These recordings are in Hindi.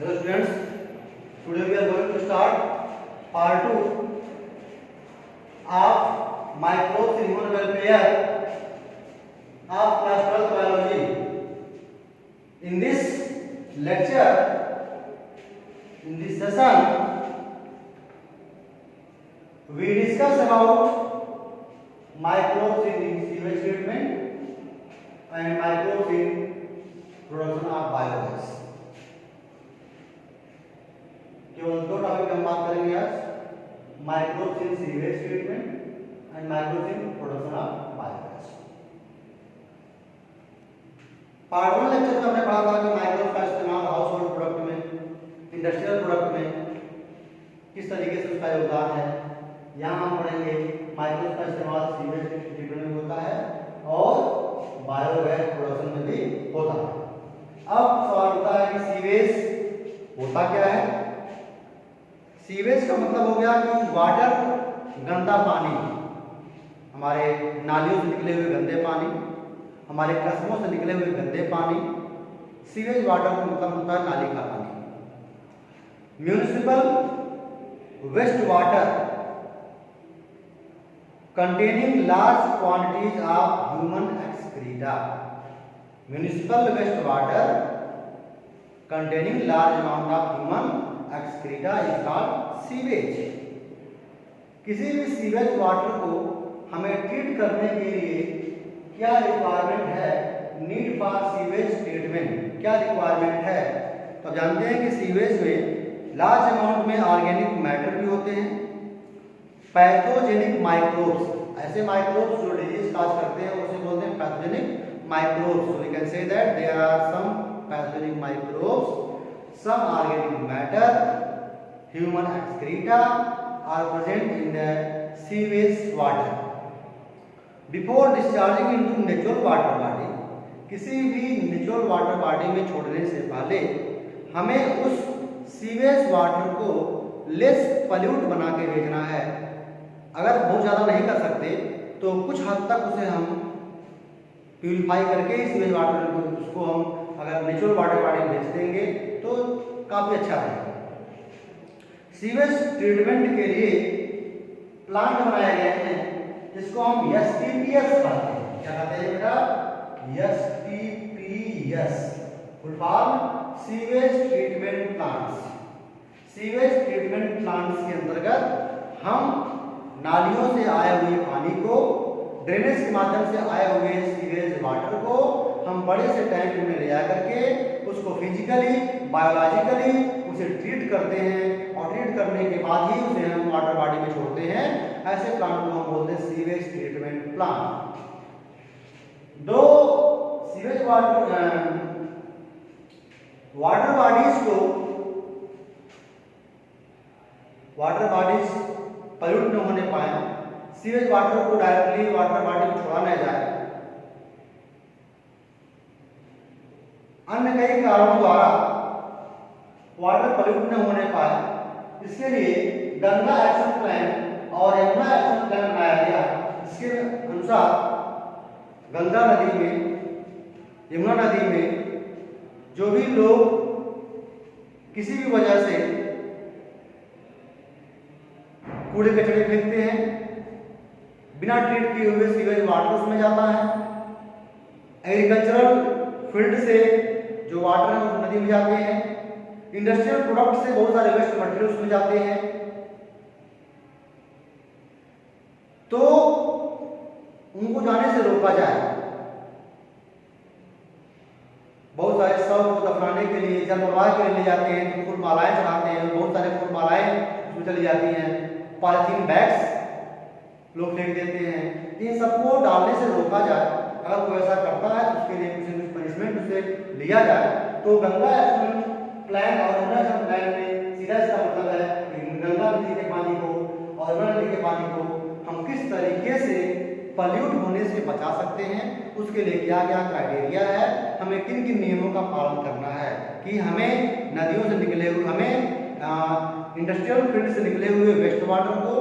Hello students, today we are going to start part 2 of microbes in human welfare of class 12 biology. In this lecture, in this session, we discuss about microbes in sewage treatment and microbes in production of biogas. केवल दो टॉपिक हम बात करेंगे आज, microbes in sewage treatment and microbes in production of biogas. Part 1 lecture में हमने पढ़ा था कि माइक्रोब्स का इस्तेमाल हाउस होल्ड प्रोडक्ट में, इंडस्ट्रियल प्रोडक्ट में किस तरीके से उसका योगदान है। यहाँ हम पढ़ेंगे माइक्रोब्स का इस्तेमाल सीवेज ट्रीटमेंट में होता है और बायोगैस प्रोडक्शन में भी होता है। अब सवाल होता है कि सीवेज होता क्या है। सीवेज का मतलब हो गया कि वाटर, गंदा पानी, हमारे नालियों से निकले हुए गंदे पानी, हमारे कस्बों से निकले हुए गंदे पानी। सीवेज वाटर का मतलब होता है नाली का पानी। Municipal waste water containing large quantities of human excreta. Municipal waste water containing large amount of human excreta is called sewage. किसी भी सीवेज वाटर को हमें ट्रीट करने के लिए क्या रिक्वायरमेंट है, नीड फॉर सीवेज ट्रीटमेंट क्या रिक्वायरमेंट है। तो जानते हैं कि सीवेज में लार्ज अमाउंट में ऑर्गेनिक मैटर भी होते हैं, पैथोजेनिक माइक्रोब्स, ऐसे माइक्रोब्स जो डिजीज काज करते हैं उसे बोलते हैं pathogenic microbes. So we can say that there are some pathogenic microbes, some organic matter, human excreta are present in the sewage water. Before discharging into natural water body, किसी भी नेचुरल वाटर बॉडी में छोड़ने से पहले हमें उस सीवेज वाटर को लेस पॉल्यूट बना के भेजना है। अगर बहुत ज़्यादा नहीं कर सकते तो कुछ हद तक उसे हम प्यूरिफाई करके सीवेज वाटर को उसको हम अगर नेचुरल वाटर बॉडी भेज देंगे तो काफ़ी अच्छा रहेगा। सीवेज ट्रीटमेंट के लिए प्लांट बनाए गए हैं जिसको हम STPs कहते हैं। क्या कहते हैं बेटा? STPs, full form sewage treatment plants. Sewage treatment plants के अंतर्गत हम नालियों से आए हुए पानी को, ड्रेनेज के माध्यम से आए हुए सीवेज वाटर को हम बड़े से टैंक में ले जा करके उसको फिजिकली, बायोलॉजिकली उसे ट्रीट करते हैं और ट्रीट करने के बाद ही उसे हम वाटर बॉडी में छोड़ते हैं। ऐसे प्लांट को हम बोलते हैं सीवेज ट्रीटमेंट प्लांट। दो सीवेज वाटर बॉडीज पॉल्यूट न होने पाए, सीवेज वाटर को डायरेक्टली वाटर बॉडी में छोड़ा न जाए, अन्य कई कारणों द्वारा वाटर पॉल्यूट न होने पाए, इसके लिए गंगा एक्शन प्लान और यमुना एक्शन प्लान बनाया गया। इसके अनुसार गंगा नदी में, यमुना नदी में जो भी लोग किसी भी वजह से कूड़े कचरे फेंकते हैं, बिना ट्रीट किए हुए सीवेज वाटर उसमें जाता है। एग्रीकल्चरल फील्ड से जो वाटर है उस नदी में जाते हैं, इंडस्ट्रियल प्रोडक्ट से बहुत सारे वेस्ट मटेरियल उसमें जाते हैं। तो उनको जाने से रोका जाए। बहुत सारे शव को दफनाने के लिए, जल प्रवाह के लिए ले जाते हैं, तो फूल मालाएं चढ़ाते हैं, बहुत सारे फूल मालाएं उसमें चली जाती हैं। पॉलिथीन बैग्स लोग फेंक देते हैं। इन सबको डालने से रोका जाए। अगर कोई ऐसा करता है तो उसके लिए कुछ न कुछ पनिशमेंट उसे लिया जाए। तो गंगा एक्शन प्लान और यमुना एक्शन प्लान में सीधा इसका मतलब है कि गंगा नदी के पानी को और यमुना नदी के पानी को हम किस तरीके से पॉल्यूट होने से बचा सकते हैं, उसके लिए क्या क्या क्राइटेरिया है, हमें किन किन नियमों का पालन करना है कि हमें नदियों से निकले हुए, हमें इंडस्ट्रियल फील्ड से निकले हुए वेस्ट वाटर को,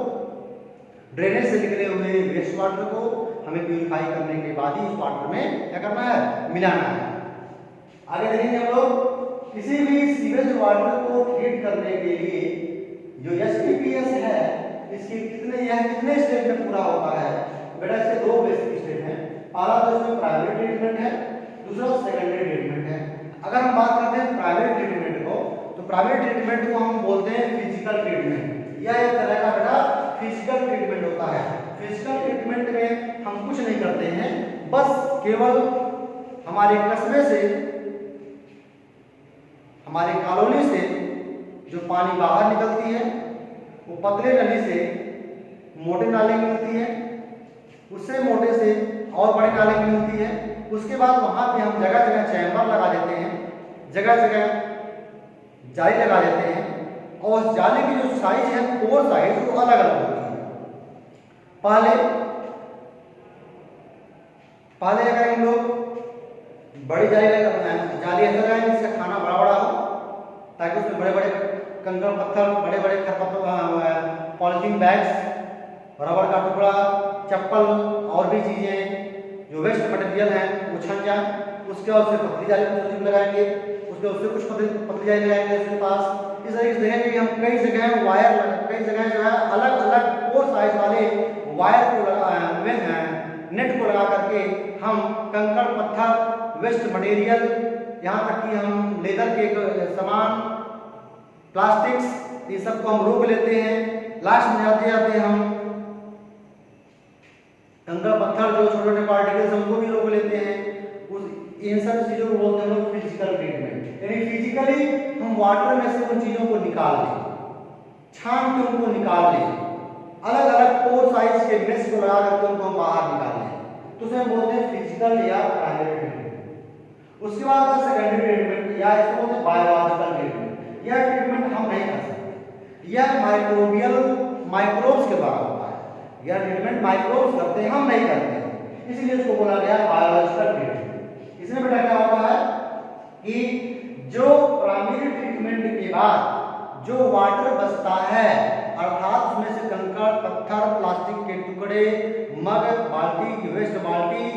ड्रेनेज से निकले हुए वेस्ट वाटर को हमें प्यूरिफाई करने के बाद ही इस वाटर में क्या करना है, मिलाना है। आगे देखेंगे हम लोग किसी भी सीवेज वाटर को ट्रीट करने के लिए जो एसपीपीएस है इसके कितने स्टेप में पूरा होता है? बेटा इसके दो बेसिक स्टेप हैं। पहला तो इसमें प्राइमरी ट्रीटमेंट है, दूसरा सेकेंडरी ट्रीटमेंट है। अगर हम बात करते हैं प्राइमरी ट्रीटमेंट को, तो प्राइमरी ट्रीटमेंट को हम बोलते हैं फिजिकल ट्रीटमेंट। यह एक तरह का बेटा फिजिकल ट्रीटमेंट होता है। फिजिकल ट्रीटमेंट में हम कुछ नहीं करते हैं, बस केवल हमारे कस्बे से, हमारे कॉलोनी से जो पानी बाहर निकलती है वो पतले नली से मोटे नाले में मिलती है, उससे मोटे से और बड़े नाले में मिलती है। उसके बाद वहां पे हम जगह जगह चैम्बर लगा देते हैं, जगह जगह जाली लगा देते हैं, और उस जाली की जो साइज है, पोर साइज, वो अलग अलग होती है। पहले अगर हम लोग बड़ी जाली ऐसा लगाएंगे जिसका खाना बड़ा बड़ा हो, ताकि उसमें बड़े बड़े कंकड़ पत्थर, बड़े बड़े पॉलिथीन बैग्स, रबर का टुकड़ा, चप्पल और भी चीजें जो वेस्ट मटेरियल हैं वो छन जाए। उसके बाद उससे पतली जाली लगाएंगे, उससे कुछ पतली जाली लगाएंगे उसके पास। इस तरीके से देखेंगे कि हम कई जगह वायर, कई जगह जो है अलग अलग पोर साइज वाले वायर को नेट को लगा करके हम कंकड़ पत्थर, वेस्ट मटेरियल, यहाँ तक कि हम लेदर के सामान, प्लास्टिक्स, ये सब को हम रोक लेते हैं। लास्ट में जाते जाते हम कंकड़ पत्थर जो छोटे छोटे पार्टिकल्स उनको भी रोक लेते हैं। इन सब चीजों को बोलते हैं लोग फिजिकल ट्रीटमेंट। यानी फिजिकली हम वाटर में से उन चीजों को निकाल लें, छान के उनको निकाल लें, अलग अलग पोर साइज के मेश को लगा करके उनको हम बाहर निकाल लें, तो उसे हम बोलते हैं फिजिकल या प्राइमरी ट्रीटमेंट। उसके बाद सेकेंडरी ट्रीटमेंट या इसको बोलते हैं बायोलॉजिकल ट्रीटमेंट। यह ट्रीटमेंट हम नहीं कर सकते, यह माइक्रोब्स के द्वारा होता है। यह ट्रीटमेंट माइक्रोब्स करते हैं, हम नहीं करते हैं, इसलिए इसको बोला गया बायोलॉजिकल ट्रीटमेंट। इसमें बेटा क्या होता है कि जो प्राइमरी ट्रीटमेंट के बाद जो वाटर बचता है, अर्थात उसमें से कंकड़ पत्थर, प्लास्टिक के टुकड़े, मग, बाल्टी, वेस्ट बाल्टी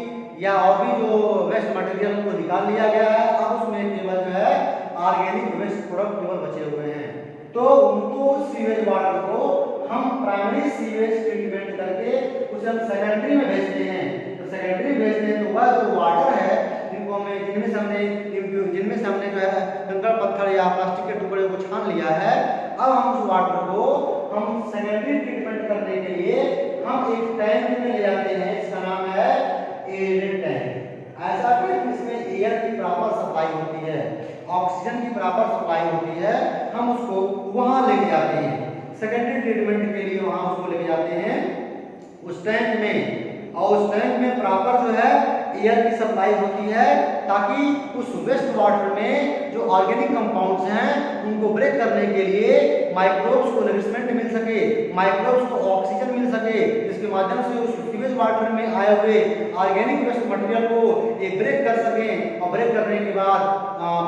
या और भी जो वेस्ट मटेरियल को निकाल लिया गया है, अब उसमें केवल जो है ऑर्गेनिक वेस्ट प्रोडक्ट केवल बचे हुए हैं। तो उनको सीवेज वाटर को हम प्राइमरी सीवेज ट्रीटमेंट करके उसे हम सेकेंडरी में भेजते हैं। तो सेकेंडरी भेजते हैं तो वह जो वाटर है जिनमें से हमने जो है कंकड़ पत्थर या प्लास्टिक के टुकड़े को छान लिया है, अब हम उस वाटर को हम सेकेंडरी ट्रीटमेंट करने के लिए हम एक टैंक में ले जाते हैं। इसका नाम है एयरेटेड टैंक। ऐसा टैंक जिसमें एयर की प्रॉपर सप्लाई होती है, ऑक्सीजन की प्रॉपर सप्लाई होती है, हम उसको वहां लेके जाते हैं सेकेंडरी ट्रीटमेंट के लिए। वहां उसको लेके जाते हैं उस टैंक में, और उस टैंक में प्रॉपर जो है एयर की सप्लाई होती है, ताकि उस वेस्ट वाटर में जो ऑर्गेनिक कंपाउंड्स हैं उनको ब्रेक करने के लिए माइक्रोब्स को नरिशमेंट मिल सके, माइक्रोब्स को ऑक्सीजन मिल सके, जिसके माध्यम से उस सीवेज वाटर में आए हुए ऑर्गेनिक वेस्ट मटेरियल को ये ब्रेक कर सकें, और ब्रेक करने के बाद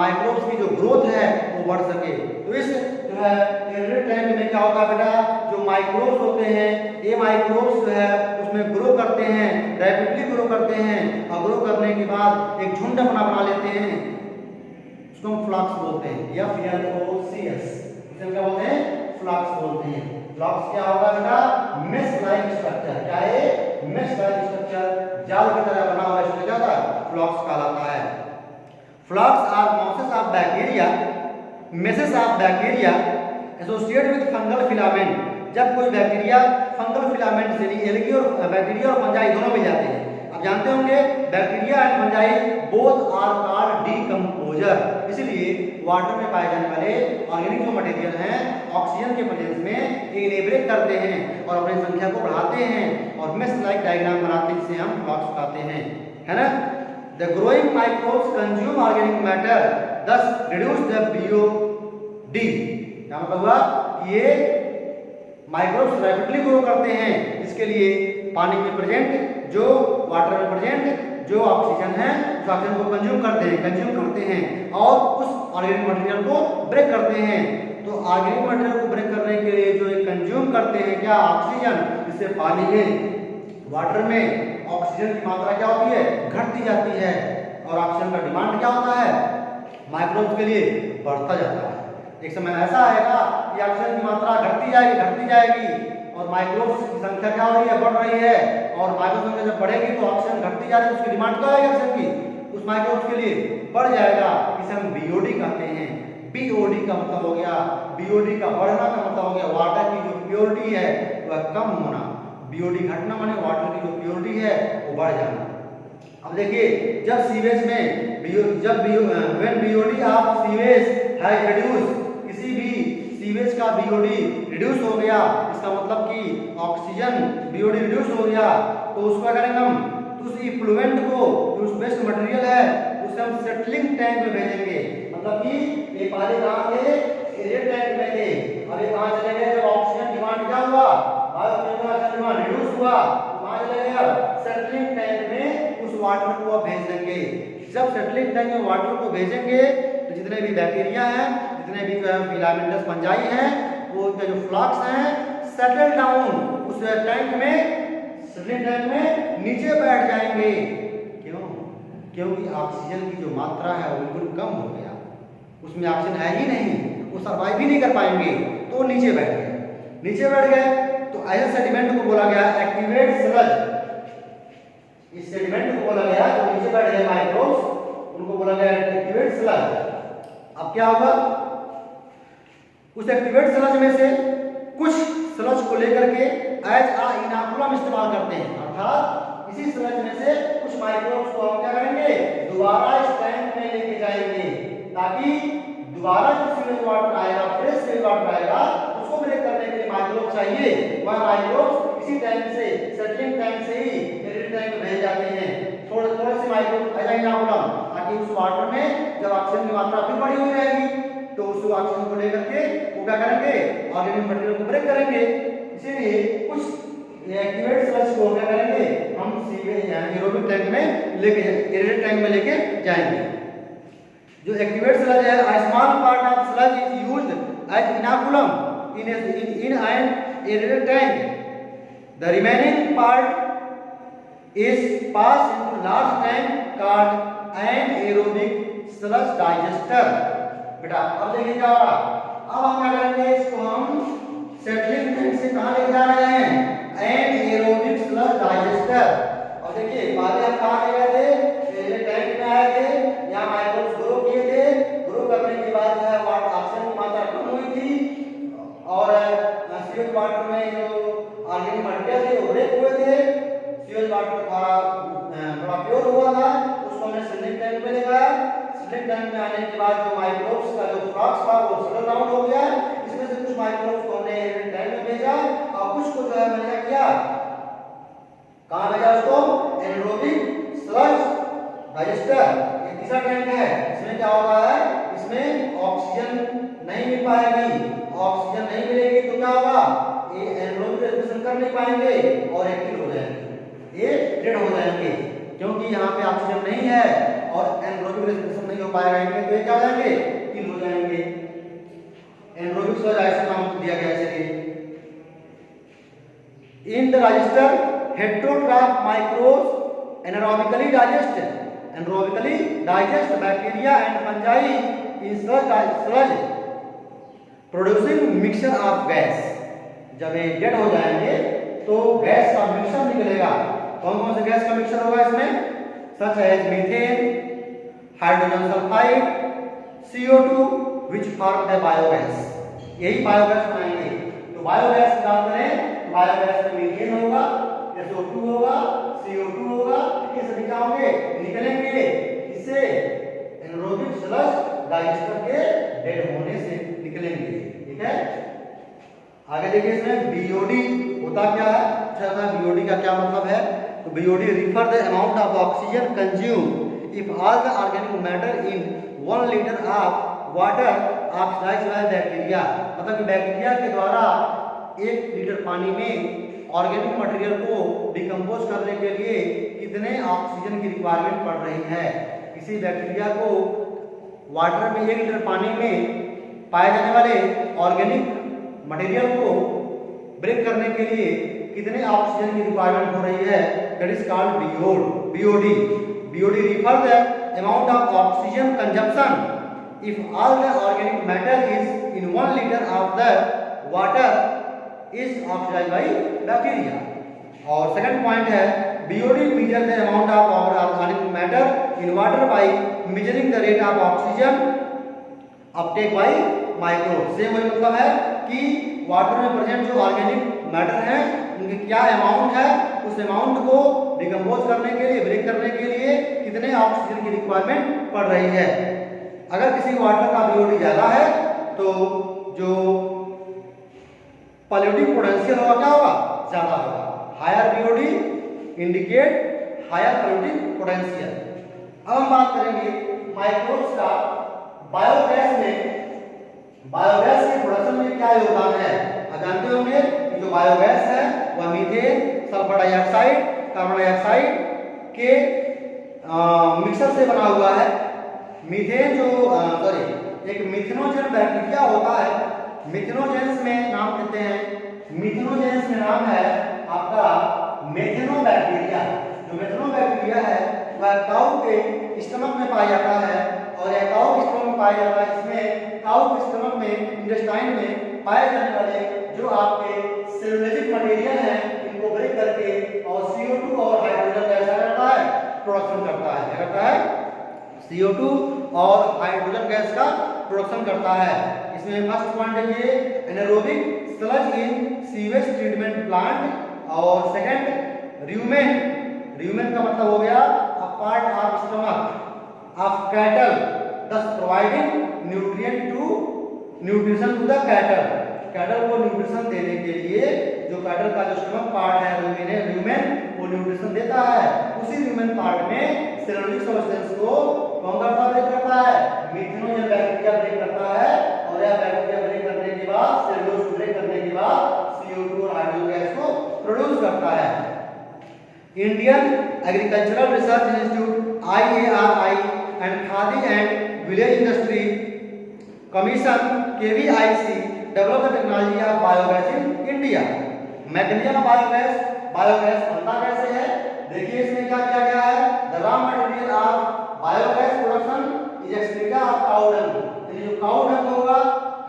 माइक्रोब्स की जो ग्रोथ है वो बढ़ सके। तो इस जो है एयरेटेड टैंक में क्या होता है बेटा, जो माइक्रोब्स होते हैं, ये माइक्रोब्स जो है उसमें ग्रो करते हैं, रैपिडली ग्रो करते हैं, और ग्रो करने के बाद एक झुंड बना लेते हैं, उसको हम फ्लक्स बोलते हैं, या FLOCS, इसे क्या बोलते हैं, फ्लक्स बोलते हैं। फ्लक्स क्या होगा बेटा, मेश लाइक स्ट्रक्चर। क्या है, मेश लाइक स्ट्रक्चर, जाल की तरह बना हुआ इसलिए क्या होता है, फ्लक्स कहलाता है। Flocs are masses of bacteria, masses of bacteria associate with fungal filament. जब कोई बैक्टीरिया फंगल फिलामेंट से, एल्गी और बैक्टीरिया और फंजाई दोनों मिल जाते हैं। आप जानते होंगे bacteria and fungi both are called decomposer, इसलिए वाटर में पाए जाने वाले ऑर्गेनिक जो मटेरियल हैं ऑक्सीजन के प्रेजेंस में इन्हें ब्रेक करते हैं और अपनी संख्या को बढ़ाते हैं, और मेश लाइक डायग्राम बनाते हैं, जिसे हम फ्लक्स कहते हैं, है ना। The growing microbes consume organic matter, thus reduce the BOD। क्या मतलब हुआ कि ये माइक्रोब्स रैपिडली ग्रो करते हैं, इसके लिए पानी में प्रेजेंट जो वाटर में प्रेजेंट जो ऑक्सीजन है उस ऑक्सीजन को कंज्यूम करते हैं और उस ऑर्गेनिक मटेरियल को ब्रेक करते हैं। तो ऑर्गेनिक मटेरियल को ब्रेक करने के लिए जो ये कंज्यूम करते हैं क्या, ऑक्सीजन, इससे पानी में, वाटर में ऑक्सीजन की मात्रा क्या होती है, घटती जाती है, और ऑक्सीजन का डिमांड क्या होता है माइक्रोब्स के लिए, बढ़ता जाता है। एक समय ऐसा आएगा कि ऑक्सीजन की मात्रा घटती जाएगी और माइक्रोब्स की संख्या क्या हो रही है, बढ़ रही है। और माइक्रोब्स संख्या जब बढ़ेगी तो ऑक्सीजन घटती जा रही है, उसकी डिमांड क्या आएगी ऑक्सीजन की, उस माइक्रोब्स के लिए बढ़ जाएगा। इसे हम बीओडी कहते हैं। बीओडी का मतलब हो गया, बीओडी का बढ़ना का मतलब हो गया वाटर की जो प्योरिटी है वह कम होना। बीओडी घटना माने वाटर की जो प्योरिटी है वो बढ़ जाना। अब देखिए जब सीवेज में when BOD of sewage has reduce, किसी भी सीवेज का बीओडी रिड्यूस हो गया, इसका मतलब कि ऑक्सीजन बीओडी रिड्यूस हो गया, तो उसको क्या करेंगे हम, तो उस इफ्लुएंट को, जो उस वेस्ट मटेरियल है उसे हम सेटलिंग टैंक में भेजेंगे। मतलब कि ये पहले कहाँ थे, एयर टैंक में थे, अब ये कहाँ चले गए, जब ऑक्सीजन डिमांड क्या हुआ, ऑक्सीजन डिमांड रिड्यूस हुआ, तो कहाँ चले गए, सेटलिंग टैंक में उस वाटर को आप भेज देंगे। जब सेटलिंग टैंक में वाटर को भेजेंगे तो जितने भी बैक्टीरिया हैं, जितने भी फिलामेंटस फंजाई हैं, वो उनके जो फ्लक्स हैं सेटल डाउन उस टैंक में, सेटलिंग टैंक में नीचे बैठ जाएंगे। क्यों? क्योंकि ऑक्सीजन की जो मात्रा है वो बिल्कुल कम हो गया, उसमें ऑक्सीजन है ही नहीं, वो सर्वाइव भी नहीं कर पाएंगे, तो नीचे बैठ गए। नीचे बैठ गए तो ऐसे सेडिमेंट को बोला गया एक्टिवेट स्लज। इस सेडिमेंट को बोला गया जो नीचे बैठ गए माइक्रोब्स, उनको बोला गया एक्टिवेट स्लज। अब क्या होगा, उस एक्टिवेट स्लज में से कुछ स्लज को लेकर के एज अ इनोकुलम इस्तेमाल करते हैं, अर्थात इसी स्लज में से कुछ माइक्रोब्स को हम क्या करेंगे, दोबारा इस टैंक में लेके जाएंगे, ताकि दोबारा जो सीवेज वाटर आएगा, फ्रेश सीवेज वाटर आएगा, उसको ब्रेक करने के लिए माइक्रोब चाहिए। वह माइक्रोब्स इसी टैंक से, सेटलिंग टैंक से ही एयर टैंक में भेजे जाते हैं। थोड़े से माइक्रोब आ जाएंगे इनोकुलम, ताकि उस वाटर में जब ऑक्सीजन की मात्रा भी बढ़ी हुई रहेगी तो उस ऑक्सीजन को लेकर के वो क्या करेंगे, ऑर्गेनिक मटेरियल को ब्रेक करेंगे। इसीलिए कुछ एक्टिवेट स्लज को क्या करेंगे, हम सीवेज यानी एरोबिक टैंक में लेके, एयर टैंक में लेके जाएंगे। जो एक्टिवेट स्लज है, a small part of sludge is used as inoculum in an aerated tank. The remaining part is passed into large tank called anaerobic sludge digester. बेटा अब देखिए क्या होगा, अब हम क्या करेंगे, इसको हम सेटलिंग टैंक से कहाँ लेके जा रहे हैं, anaerobic sludge digester। और देखिए पहले हम कहाँ ले गए थे, टैंक में आए थे, यहाँ माइक्रोब्स ग्रो किए थे, ग्रो करने के बाद जो है ऑक्सीजन की मात्रा कम हुई थी और सीवेज वाटर में जो ऑर्गेनिक मटेरियल थे वो ब्रेक हुए थे, सीवेज वाटर थोड़ा प्योर हुआ था, उसको हमने सेटलिंग टैंक में ले गया। सेटलिंग टैंक में आने के बाद जो माइक्रोब्स का जो फ्लक्स था वो सेटल डाउन हो गया, इसमें से कुछ माइक्रोब्स को हमने एयर टैंक में भेजा और कुछ को जो है मैंने क्या किया, कहाँ भेजा उसको, एनारोबिक स्लज डाइजेस्टर। ये तीसरा टैंक है, इसमें क्या होगा है, इसमें ऑक्सीजन नहीं मिल पाएगी, ऑक्सीजन नहीं मिलेगी तो क्या होगा, ये एनारोबिक रेस्पिरेशन कर नहीं पाएंगे और एक्टिव हो जाएंगे, ये डेड हो जाएंगे, क्योंकि यहाँ पे ऑक्सीजन नहीं है और एनारोबिक रेस्पिरेशन नहीं हो पाएगा इनमें, तो ये क्या हो जाएंगे, किल हो जाएंगे। एनारोबिक स्लज ऐसा नाम दिया गया है। In the digester heterotroph microbes anaerobically digest bacteria and fungi in sludge producing mixture of gas। जब ये डेड हो जाएंगे तो गैस का मिक्सचर निकलेगा। कौन कौन से गैस का मिक्सचर होगा इसमें, such as methane, hydrogen sulphide, CO2 which form the biogas। यही बायोगैस बनाएंगे। तो बायोगैस की बात करें, बायोगैस में मीथेन होगा, SO2 होगा, CO2 होगा, ये सभी क्या होंगे, निकलेंगे, इससे एनारोबिक स्लज डाइजेस्टर के डेड होने से निकलेंगे। ठीक है, आगे देखिए इसमें बीओडी होता क्या है, अच्छा बीओडी का क्या मतलब है, तो BOD refer the amount of oxygen consume if all the organic matter in 1 litre of water oxidised by bacteria. मतलब कि बैक्टीरिया के द्वारा 1 लीटर पानी में ऑर्गेनिक मटेरियल को डिकम्पोज करने के लिए कितने ऑक्सीजन की रिक्वायरमेंट पड़ रही है। किसी बैक्टीरिया को वाटर में 1 लीटर पानी में पाए जाने वाले ऑर्गेनिक मटेरियल को ब्रेक करने के लिए कितने ऑक्सीजन की रिक्वायरमेंट हो रही है, that is called BOD. BOD refer the amount of oxygen consumption if all the organic matter is in 1 liter of the water is oxidized by bacteria. और सेकंड पॉइंट है BOD measure the amount of our organic matter in water by measuring the rate of oxygen uptake by microbes. Same वही मतलब है कि वाटर में प्रेजेंट जो ऑर्गेनिक मैटर है उनकी क्या अमाउंट है, उस अमाउंट को डिकम्पोज करने के लिए, ब्रेक करने के लिए कितने ऑक्सीजन की रिक्वायरमेंट पड़ रही है। अगर किसी वाटर का BOD ज्यादा है तो जो पॉल्यूटिंग पोटेंशियल होगा क्या होगा, ज्यादा होगा। Higher BOD indicate higher polluting potential. अब हम बात करेंगे माइक्रोब्स का बायोगैस में, बायोगैस के प्रोडक्शन में क्या योगदान है। आप जानते होंगे कि जो बायोगैस है वह methane, sulphur dioxide, carbon dioxide के मिक्सर से बना हुआ है। मीथेन जो एक मिथेनोजेन बैक्टीरिया होता है, मिथेनोजेंस में नाम देते हैं, मिथेनोजेंस में नाम है आपका मेथेनोबैक्टीरिया। जो मेथेनोबैक्टीरिया है वह काऊ के स्टमक में पाया जाता है, और यह काऊ के स्टमक में पाया जाता है। इसमें काऊ के स्टमक में, इंटेस्टाइन में पाए जाने वाले जो आपके सेलुलोजिक मटेरियल हैं इनको ब्रेक करके और CO2 और हाइड्रोजन गैस करता है, प्रोडक्शन करता है। क्या करता है? CO2 और हाइड्रोजन गैस का प्रोडक्शन करता है। इसमें फर्स्ट पॉइंट है ये anaerobic sludge in sewage treatment plant, और सेकंड र्यूमेन, र्यूमेन का मतलब हो गया a part of stomach of cattle thus providing nutrition to the cattle. Cattle को न्यूट्रिशन देने के लिए जो कैटल का जो स्टमक पार्ट है र्यूमेन वो न्यूट्रिशन देता है। उसी र्यूमेन पार्ट में सेलुलोजिक सब्सटेंस को कौन करता ब्रेक करता है? मिथेनोजेन बैक्टीरिया ब्रेक करता है, और यह बैक्टीरिया ब्रेक करने के बाद, सेलुलोज को ब्रेक करने के बाद CO2 और हाइड्रोजन गैस को प्रोड्यूस करता है। Indian Agricultural Research Institute IARI and Khadi and Village Industry Commission KVIC develop the technology of biogas in India. Mechanism of biogas, biogas बनता कैसे है? देखिए इसमें क्या किया गया है, the raw material of biogas production is excreta of cow dung. यानी जो काऊ डंग होगा,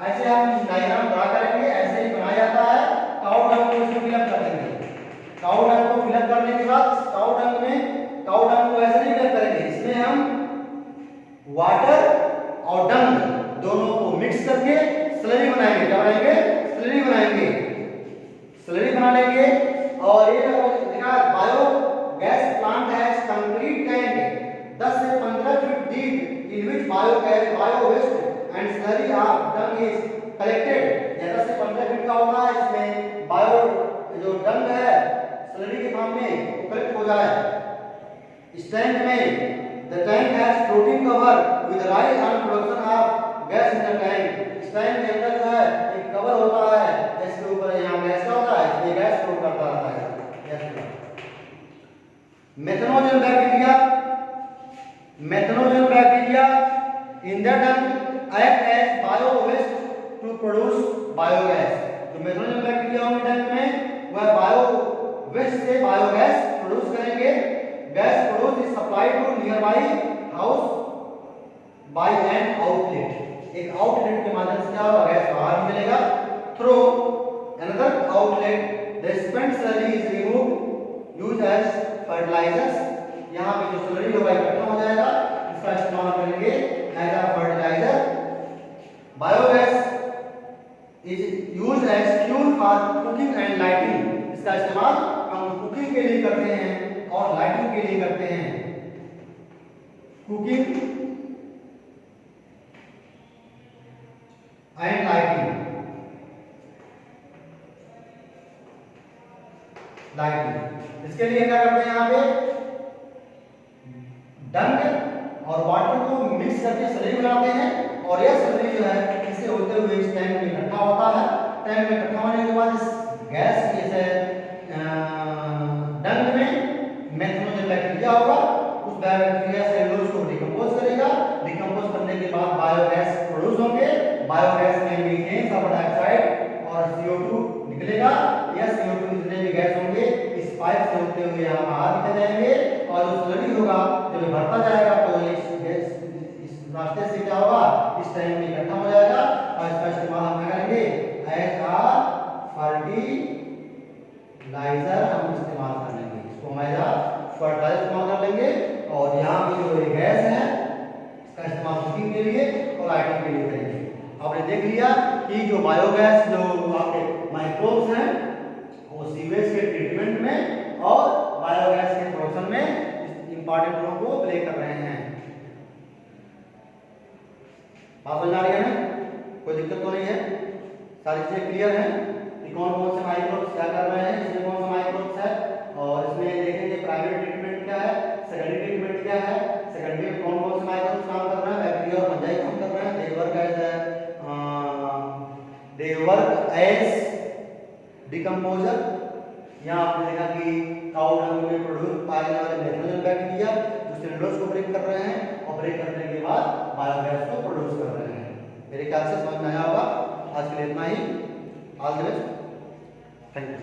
ऐसे हम डायग्राम ड्रा करेंगे, ऐसे ही बनाया जाता है। काऊ डंग को इसमें फिलअप कर देंगे। काऊ डंग को फिलअप करने के बाद काऊ डंग को ऐसे नहीं फिलअप करेंगे, इसमें हम वाटर और डंग दोनों को मिक्स करके स्लरी बनाएंगे। क्या बनाएंगे? स्लरी बनाएंगे, स्लरी बना लेंगे। और ये देखा बायोगैस प्लांट है कंक्रीट टैंक 10 से 15 feet deep in which biogas, bio waste and slurry of dung is collected. 10 से 15 फीट का होता है, इसमें बायो जो डंग है स्लरी के फॉर्म में कलेक्ट हो जाए। इस टैंक में the tank has floating cover with rise on production of gas in the tank. इस टैंक के अंदर जो है एक कवर होता है, इसके ऊपर यहाँ गैस का होता है, इसमें गैस फ्लो करता रहता है। Methanogen bacteria, methanogen bacteria in the dung act as bio waste to produce biogas. जो मेथेनोजेन बैक्टीरिया होंगे डंग में वह बायो वेस्ट से बायोगैस प्रोड्यूस करेंगे। Gas produce is supplied to near by house by an outlet. एक आउटलेट के माध्यम से क्या होगा, गैस बाहर निकलेगा through another outlet. The spent slurry is removed use as fertilisers. यहाँ पे जो स्लरी होगा इकट्ठा हो जाएगा, इसका इस्तेमाल करेंगे as a fertiliser. Biogas is used as fuel for cooking and lighting. इसका इस्तेमाल हम कुकिंग के लिए करते हैं और लाइटिंग के लिए करते हैं। कुकिंग एंड लाइटिंग, इसके लिए क्या करते हैं, यहाँ पे डंग और वाटर को मिक्स करके स्लरी बनाते हैं, और यह स्लरी जो है इसे होते हुए इस टैंक में इकट्ठा होता है। टैंक में इकट्ठा होने के बाद इस गैस जैसे डंग में मेथेनोजेन बैक्टीरिया होगा, उस बैक्टीरिया सेलुलोज को डिकम्पोज करेगा। डिकम्पोज करने के बाद बायोगैस प्रोड्यूस होंगे। बायोगैस में मीथेन, सल्फर डाइऑक्साइड और CO2 निकलेगा। यह CO2 जितने भी गैस होंगे इस पाइप से होते हुए यहाँ बाहर निकल जाएंगे, और जो स्लरी होगा जब भरता जाएगा तो इस रास्ते से क्या होगा, आपने देख लिया कि जो बायोगैस जो आपके माइक्रोब्स हैं वो सीवेज के ट्रीटमेंट में और बायोगैस के प्रोडक्शन में इंपॉर्टेंट रोल को प्ले कर रहे हैं। बात समझ आ रही है ना? कोई दिक्कत तो नहीं है? सारी चीजें क्लियर हैं कि कौन कौन से माइक्रोब्स क्या कर रहे हैं, इसमें कौन सा माइक्रोब्स है, और इसमें देखेंगे प्राइमरी ट्रीटमेंट क्या है, सेकेंडरी ट्रीटमेंट क्या है, सेकेंडरी में कौन कौन से माइक्रोब्स काम कर रहे हैं, बैक्टीरिया और फंजाई काम कर रहे हैं, दे वर्क एज डिकम्पोजर। यहाँ आपने देखा कि काऊ डंग में प्रोड्यूस पाए जाने वाले नाइट्रोजन बैक्टीरिया जो सेलुलोज को ब्रेक कर रहे हैं और ब्रेक करने के बाद बायोगैस को प्रोड्यूस कर रहे हैं। मेरे ख्याल से समझ में आया होगा। आज के लिए इतना ही। All the best. Thank you.